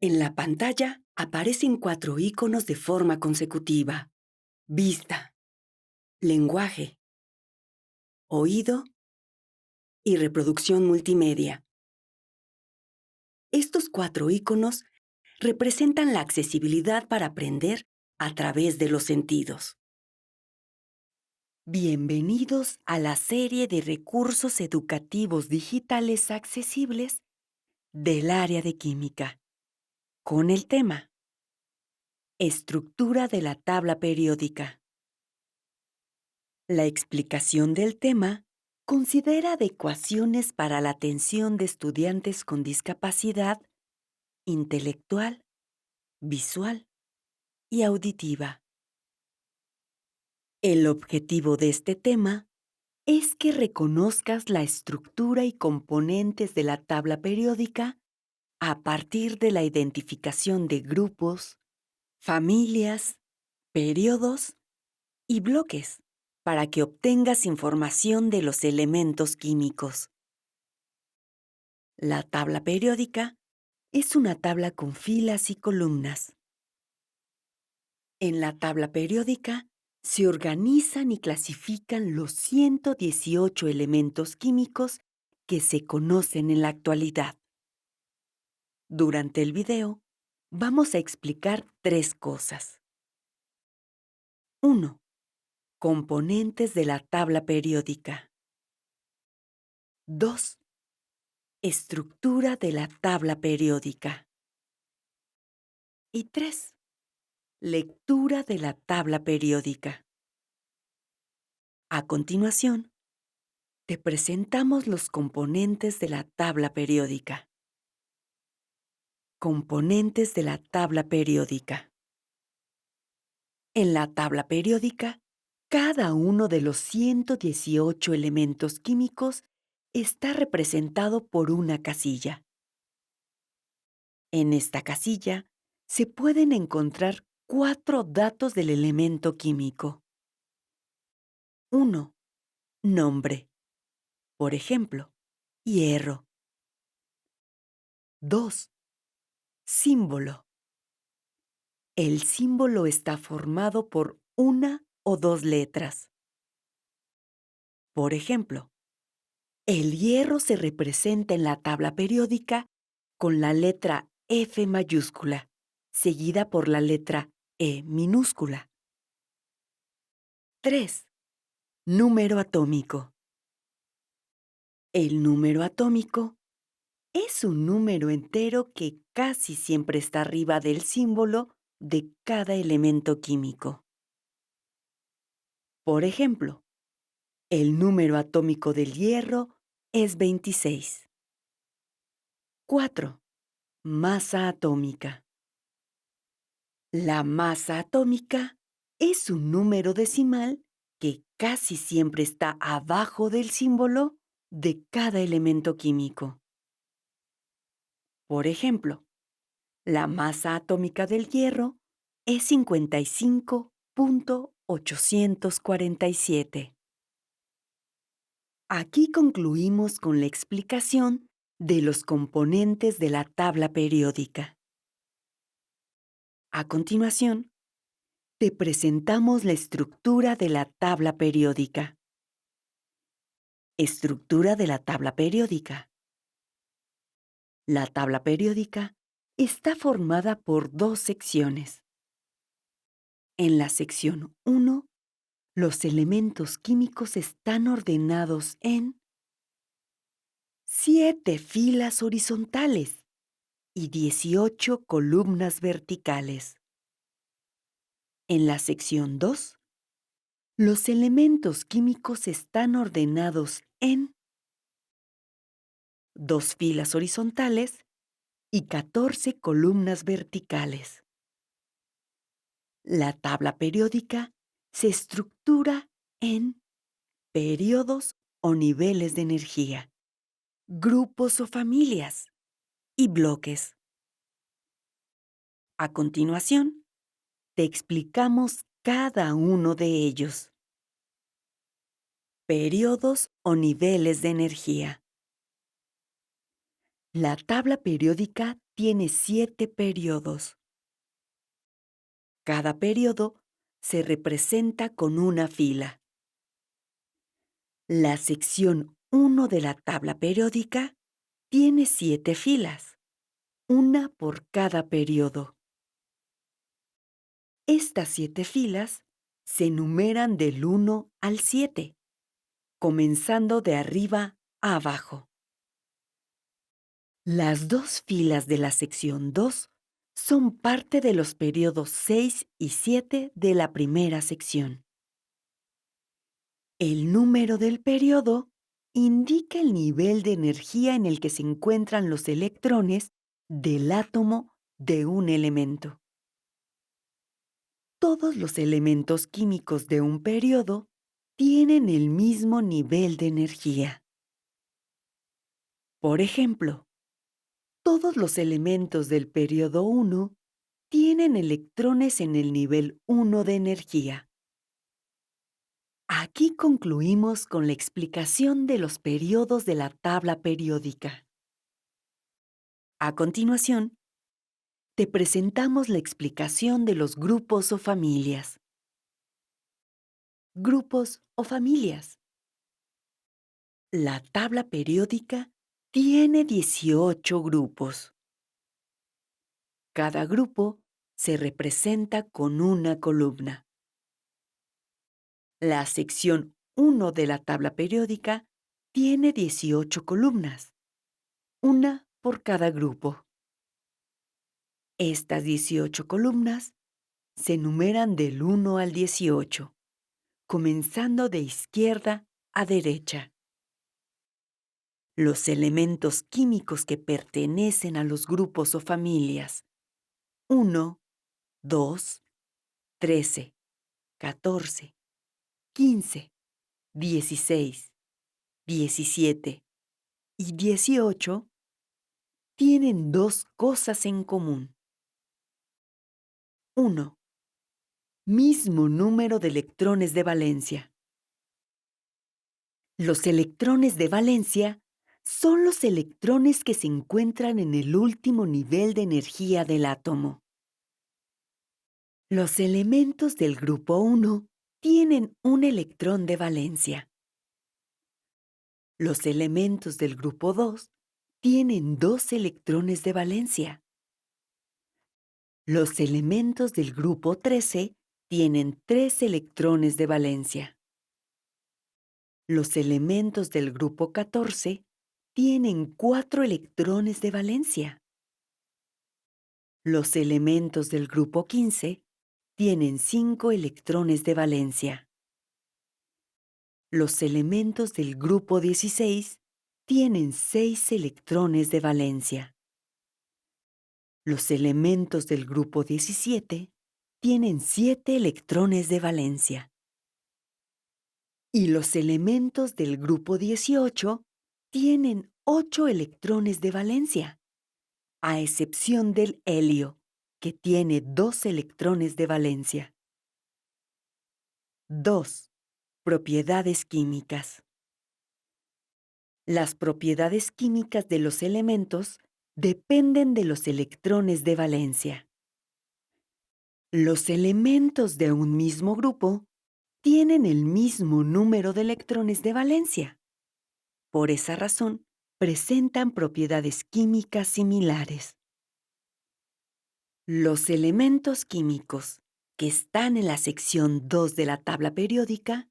En la pantalla aparecen 4 iconos de forma consecutiva: vista, lenguaje, oído y reproducción multimedia. Estos 4 iconos representan la accesibilidad para aprender a través de los sentidos. Bienvenidos a la serie de recursos educativos digitales accesibles del área de química, con el tema Estructura de la tabla periódica. La explicación del tema considera adecuaciones para la atención de estudiantes con discapacidad intelectual, visual y auditiva. El objetivo de este tema es que reconozcas la estructura y componentes de la tabla periódica a partir de la identificación de grupos, familias, periodos y bloques, para que obtengas información de los elementos químicos. La tabla periódica es una tabla con filas y columnas. En la tabla periódica se organizan y clasifican los 118 elementos químicos que se conocen en la actualidad. Durante el video, vamos a explicar 3 cosas. 1. Componentes de la tabla periódica. 2. Estructura de la tabla periódica. Y 3. Lectura de la tabla periódica. A continuación, te presentamos los componentes de la tabla periódica. Componentes de la tabla periódica. En la tabla periódica, cada uno de los 118 elementos químicos está representado por una casilla. En esta casilla se pueden encontrar 4 datos del elemento químico. 1. Nombre. Por ejemplo, hierro. 2. Símbolo. El símbolo está formado por una o 2 letras. Por ejemplo, el hierro se representa en la tabla periódica con la letra F mayúscula, seguida por la letra E minúscula. 3. Número atómico. El número atómico es un número entero que casi siempre está arriba del símbolo de cada elemento químico. Por ejemplo, el número atómico del hierro es 26. 4. Masa atómica. La masa atómica es un número decimal que casi siempre está abajo del símbolo de cada elemento químico. Por ejemplo, la masa atómica del hierro es 55.847. Aquí concluimos con la explicación de los componentes de la tabla periódica. A continuación, te presentamos la estructura de la tabla periódica. Estructura de la tabla periódica. La tabla periódica está formada por 2 secciones. En la sección 1, los elementos químicos están ordenados en 7 filas horizontales y 18 columnas verticales. En la sección 2, los elementos químicos están ordenados en 2 filas horizontales y 14 columnas verticales. La tabla periódica se estructura en periodos o niveles de energía, grupos o familias y bloques. A continuación, te explicamos cada uno de ellos. Periodos o niveles de energía. La tabla periódica tiene 7 periodos. Cada periodo se representa con una fila. La sección 1 de la tabla periódica tiene 7 filas, una por cada periodo. Estas 7 filas se numeran del 1 al 7, comenzando de arriba a abajo. Las dos filas de la sección 2 son parte de los periodos 6 y 7 de la primera sección. El número del periodo indica el nivel de energía en el que se encuentran los electrones del átomo de un elemento. Todos los elementos químicos de un periodo tienen el mismo nivel de energía. Por ejemplo, todos los elementos del periodo 1 tienen electrones en el nivel 1 de energía. Aquí concluimos con la explicación de los periodos de la tabla periódica. A continuación, te presentamos la explicación de los grupos o familias. Grupos o familias. La tabla periódica tiene 18 grupos. Cada grupo se representa con una columna. La sección 1 de la tabla periódica tiene 18 columnas, una por cada grupo. Estas 18 columnas se numeran del 1 al 18, comenzando de izquierda a derecha. Los elementos químicos que pertenecen a los grupos o familias 1, 2, 13, 14, 15, 16, 17 y 18 tienen dos cosas en común. 1. Mismo número de electrones de valencia. Los electrones de valencia son los electrones que se encuentran en el último nivel de energía del átomo. Los elementos del grupo 1 tienen un electrón de valencia. Los elementos del grupo 2 tienen 2 electrones de valencia. Los elementos del grupo 13 tienen 3 electrones de valencia. Los elementos del grupo 14 tienen 4 electrones de valencia. Los elementos del grupo 15 tienen 5 electrones de valencia. Los elementos del grupo 16 tienen 6 electrones de valencia. Los elementos del grupo 17 tienen 7 electrones de valencia. Y los elementos del grupo 18 tienen 8 electrones de valencia, a excepción del helio, que tiene 2 electrones de valencia. 2. Propiedades químicas. Las propiedades químicas de los elementos dependen de los electrones de valencia. Los elementos de un mismo grupo tienen el mismo número de electrones de valencia. Por esa razón, presentan propiedades químicas similares. Los elementos químicos que están en la sección 2 de la tabla periódica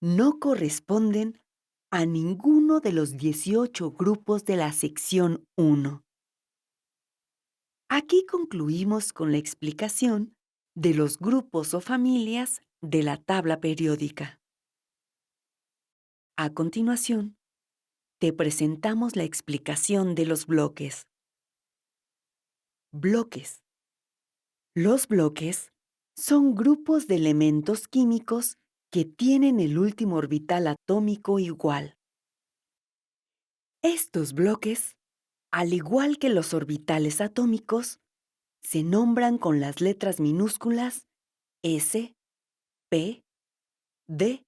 no corresponden a ninguno de los 18 grupos de la sección 1. Aquí concluimos con la explicación de los grupos o familias de la tabla periódica. A continuación, te presentamos la explicación de los bloques. Bloques. Los bloques son grupos de elementos químicos que tienen el último orbital atómico igual. Estos bloques, al igual que los orbitales atómicos, se nombran con las letras minúsculas S, P, D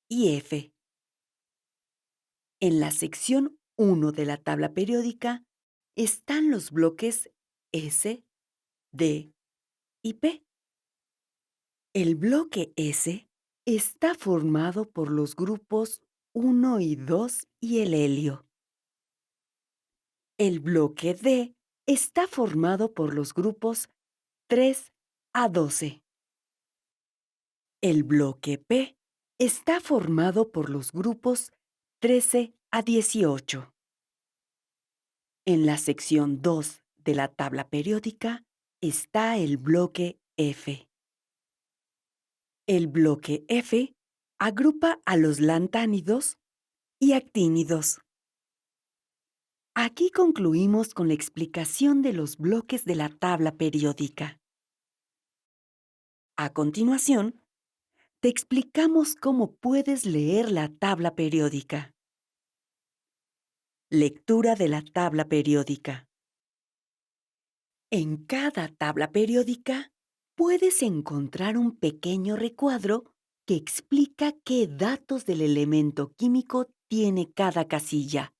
y F. En la sección 1 de la tabla periódica están los bloques S, D y P. El bloque S está formado por los grupos 1 y 2 y el helio. El bloque D está formado por los grupos 3 a 12. El bloque P está formado por los grupos 13 a 18. En la sección 2 de la tabla periódica está el bloque F. El bloque F agrupa a los lantánidos y actínidos. Aquí concluimos con la explicación de los bloques de la tabla periódica. A continuación, te explicamos cómo puedes leer la tabla periódica. Lectura de la tabla periódica. En cada tabla periódica puedes encontrar un pequeño recuadro que explica qué datos del elemento químico tiene cada casilla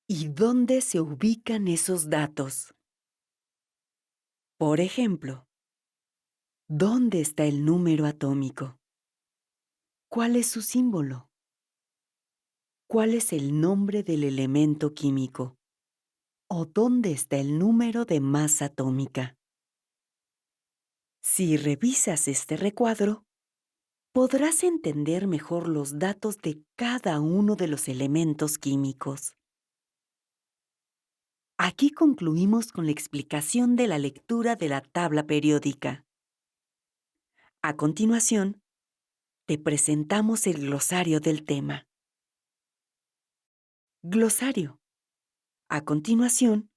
y dónde se ubican esos datos. Por ejemplo, ¿dónde está el número atómico? ¿Cuál es su símbolo? ¿Cuál es el nombre del elemento químico? ¿O dónde está el número de masa atómica? Si revisas este recuadro, podrás entender mejor los datos de cada uno de los elementos químicos. Aquí concluimos con la explicación de la lectura de la tabla periódica. A continuación, te presentamos el glosario del tema. Glosario. A continuación,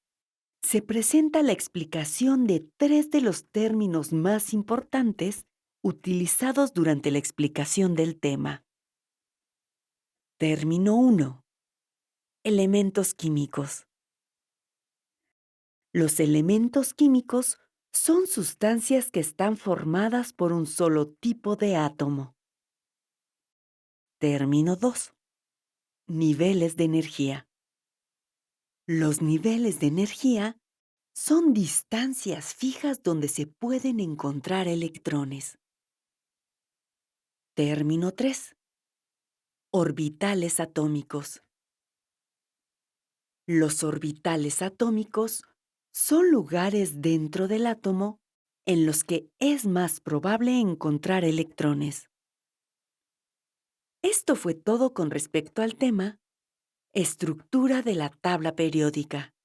se presenta la explicación de 3 de los términos más importantes utilizados durante la explicación del tema. Término 1. Elementos químicos. Los elementos químicos son sustancias que están formadas por un solo tipo de átomo. Término 2. Niveles de energía. Los niveles de energía son distancias fijas donde se pueden encontrar electrones. Término 3. Orbitales atómicos. Los orbitales atómicos son lugares dentro del átomo en los que es más probable encontrar electrones. Esto fue todo con respecto al tema Estructura de la tabla periódica.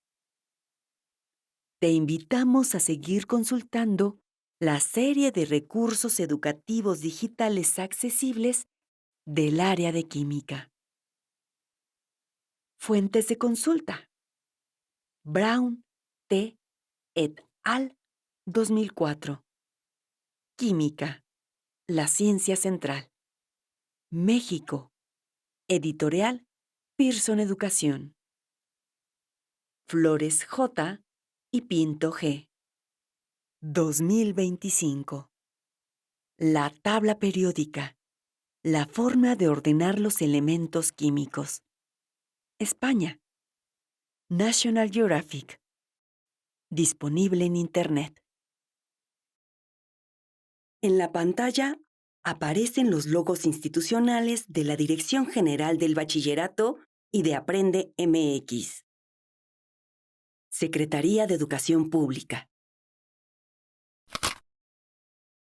Te invitamos a seguir consultando la serie de recursos educativos digitales accesibles del área de química. Fuentes de consulta. Brown, T. et al. 2004. Química. La ciencia central. México. Editorial Pearson Educación. Flores J. y Pinto G. 2025. La tabla periódica. La forma de ordenar los elementos químicos. España. National Geographic. Disponible en Internet. En la pantalla aparecen los logos institucionales de la Dirección General del Bachillerato y de Aprende MX. Secretaría de Educación Pública.